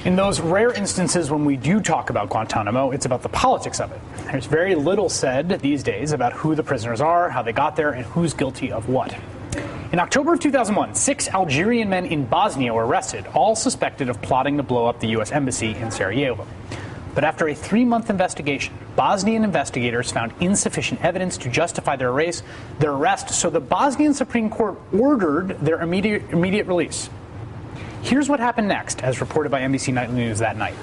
In those rare instances when we do talk about Guantanamo, it's about the politics of it. There's very little said these days about who the prisoners are, how they got there, and who's guilty of what. In October of 2001, 6 Algerian men in Bosnia were arrested, all suspected of plotting to blow up the U.S. embassy in Sarajevo. But after a 3-month investigation, Bosnian investigators found insufficient evidence to justify their arrest, so the Bosnian Supreme Court ordered their immediate release. Here's what happened next, as reported by NBC Nightly News that night.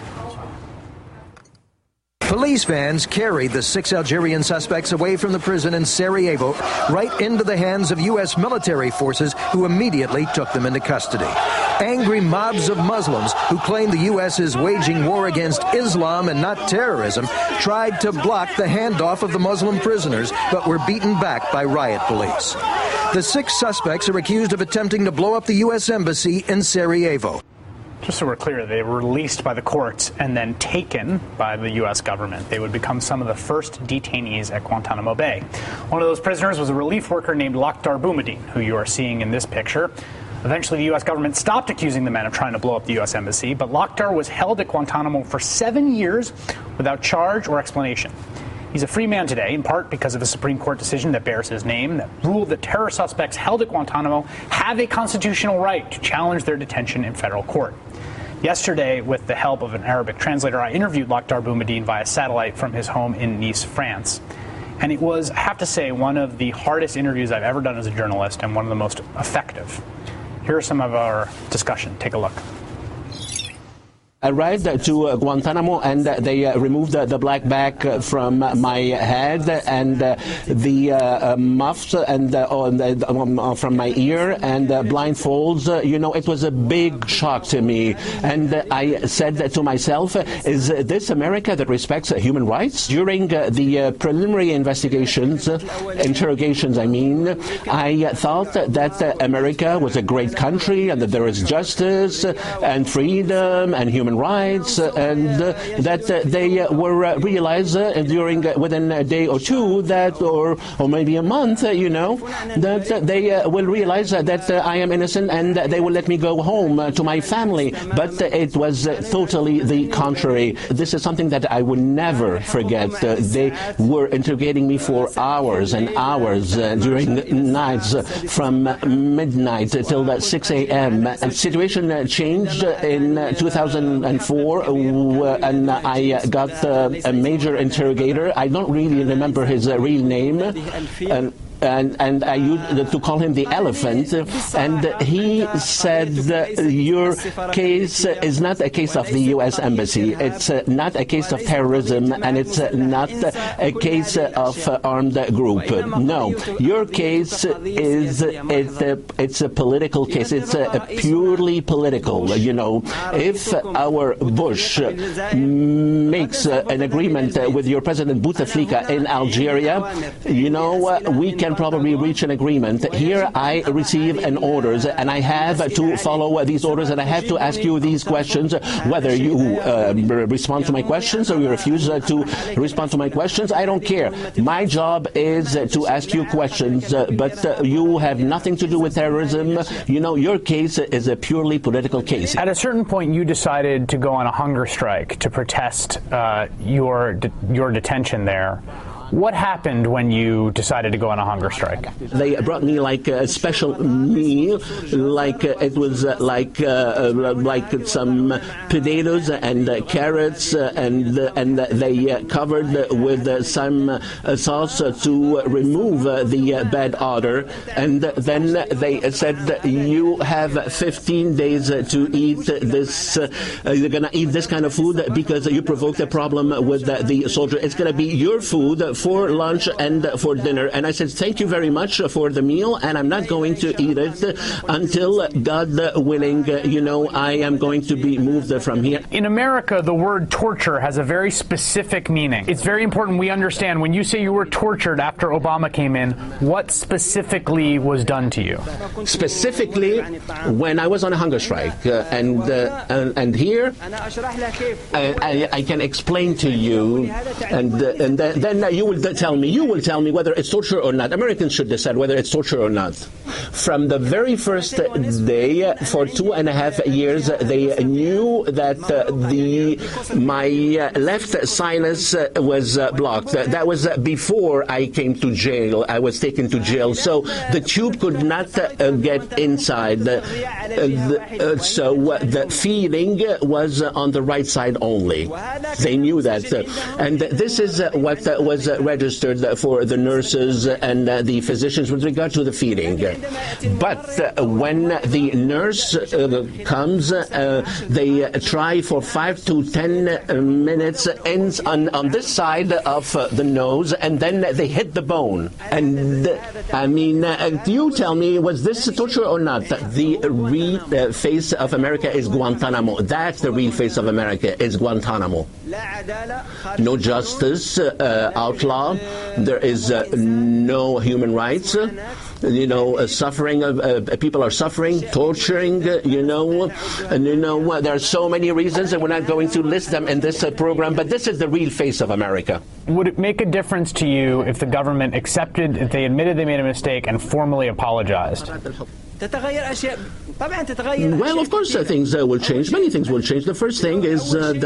Police vans carried the 6 Algerian suspects away from the prison in Sarajevo, right into the hands of U.S. military forces, who immediately took them into custody. Angry mobs of Muslims who claim the U.S. is waging war against Islam and not terrorism tried to block the handoff of the Muslim prisoners, but were beaten back by riot police. The 6 suspects are accused of attempting to blow up the U.S. embassy in Sarajevo. Just so we're clear, they were released by the courts and then taken by the U.S. government. They would become some of the first detainees at Guantanamo Bay. One of those prisoners was a relief worker named Lakhdar Boumediene, who you are seeing in this picture. Eventually, the U.S. government stopped accusing the men of trying to blow up the U.S. embassy, but Lakhdar was held at Guantanamo for 7 years without charge or explanation. He's a free man today, in part because of a Supreme Court decision that bears his name that ruled that terror suspects held at Guantanamo have a constitutional right to challenge their detention in federal court. Yesterday, with the help of an Arabic translator, I interviewed Lakhdar Boumediene via satellite from his home in Nice, France. And it was, I have to say, one of the hardest interviews I've ever done as a journalist and one of the most effective. Here are some of our discussion. Take a look. Arrived to Guantanamo, and they removed the black bag from my head and the muffs and from my ear and blindfolds. You know, it was a big shock to me. And I said to myself, is this America that respects human rights? During the preliminary interrogations, I thought that America was a great country and that there is justice and freedom and human rights, and that they were realized within a day or two that, or maybe a month, that they will realize that I am innocent and they will let me go home to my family. But it was totally the contrary. This is something that I will never forget. They were interrogating me for hours and hours during nights from midnight till 6 a.m. And the situation changed in 2004, and I got a major interrogator. I don't really remember his real name. And I used to call him the elephant, and he said, your case is not a case of the U.S. Embassy, it's not a case of terrorism, and it's not a case of armed group. No, your case is, it's a political case, it's a purely political, If our Bush makes an agreement with your President Bouteflika in Algeria, we can probably reach an agreement. Here I receive an orders, and I have to follow these orders, and I have to ask you these questions, whether you respond to my questions or you refuse to respond to my questions. I don't care. My job is to ask you questions, but you have nothing to do with terrorism. Your case is a purely political case. At a certain point, you decided to go on a hunger strike to protest your detention there. What happened when you decided to go on a hunger strike? They brought me like a special meal, like it was like some potatoes and carrots, and they covered with some sauce to remove the bad odor. And then they said, you have 15 days to eat this. You're gonna eat this kind of food because you provoked a problem with the soldier. It's gonna be your food for lunch and for dinner. And I said, thank you very much for the meal, and I'm not going to eat it until, God willing, I am going to be moved from here. In America, the word torture has a very specific meaning. It's very important we understand, when you say you were tortured after Obama came in, what specifically was done to you? Specifically, when I was on a hunger strike, and here, I can explain to you, and then you will tell me whether it's torture or not. Americans should decide whether it's torture or not. From the very first day, for 2.5 years, they knew that my left sinus was blocked. That was before I came to jail. I was taken to jail, so the tube could not get inside. So the feeding was on the right side only. They knew that. And this is what was registered for the nurses and the physicians with regard to the feeding. But when the nurse comes, they try for 5 to 10 minutes on this side of the nose, and then they hit the bone. And I mean, you tell me, was this torture or not? The real face of America is Guantanamo. That's the real face of America, is Guantanamo. No justice, outlaw. There is no human rights. Suffering. People are suffering, torturing. And there are so many reasons, and we're not going to list them in this program. But this is the real face of America. Would it make a difference to you if the government accepted, if they admitted they made a mistake and formally apologized? Well, of course, things will change. Many things will change. The first thing is that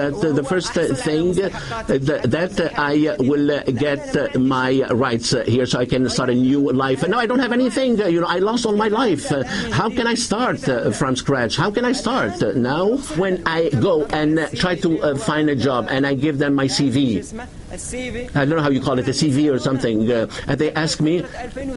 I will get my rights here, so I can start a new life. No, I don't have anything. I lost all my life. How can I start from scratch? How can I start now? When I go and try to find a job, and I give them my CV. I don't know how you call it, a CV or something. And they ask me,